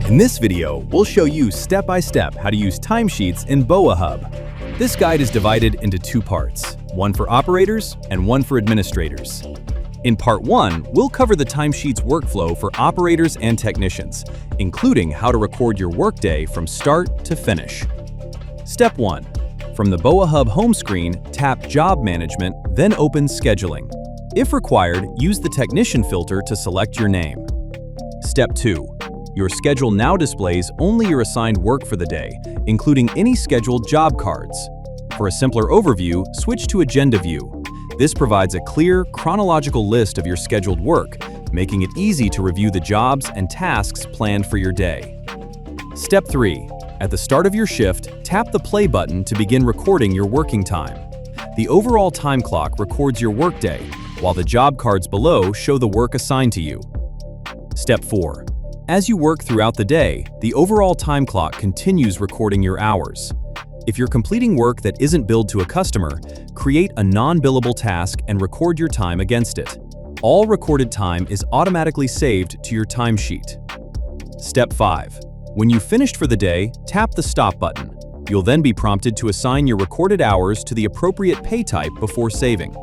In this video, we'll show you step-by-step how to use timesheets in BOAhub. This guide is divided into two parts, one for operators and one for administrators. In part 1, we'll cover the timesheets workflow for operators and technicians, including how to record your workday from start to finish. Step 1. From the BOAhub home screen, tap Job Management, then open Scheduling. If required, use the Technician filter to select your name. Step 2. Your schedule now displays only your assigned work for the day, including any scheduled job cards. For a simpler overview, switch to Agenda View. This provides a clear, chronological list of your scheduled work, making it easy to review the jobs and tasks planned for your day. Step 3. At the start of your shift, tap the play button to begin recording your working time. The overall time clock records your workday, while the job cards below show the work assigned to you. Step 4. As you work throughout the day, the overall time clock continues recording your hours. If you're completing work that isn't billed to a customer, create a non-billable task and record your time against it. All recorded time is automatically saved to your timesheet. Step 5. When you've finished for the day, tap the Stop button. You'll then be prompted to assign your recorded hours to the appropriate pay type before saving.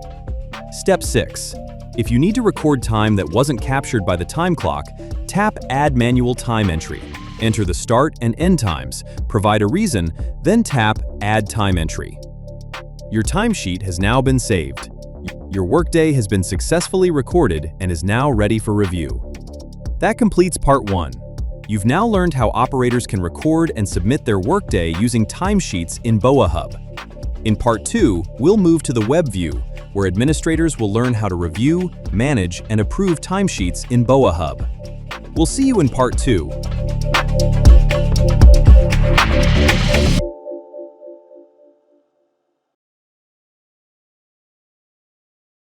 Step 6. If you need to record time that wasn't captured by the time clock, tap Add Manual Time Entry. Enter the start and end times, provide a reason, then tap Add Time Entry. Your timesheet has now been saved. Your workday has been successfully recorded and is now ready for review. That completes part 1. You've now learned how operators can record and submit their workday using timesheets in BOAhub. In part 2, we'll move to the web view, where administrators will learn how to review, manage, and approve timesheets in BOAhub. We'll see you in part 2.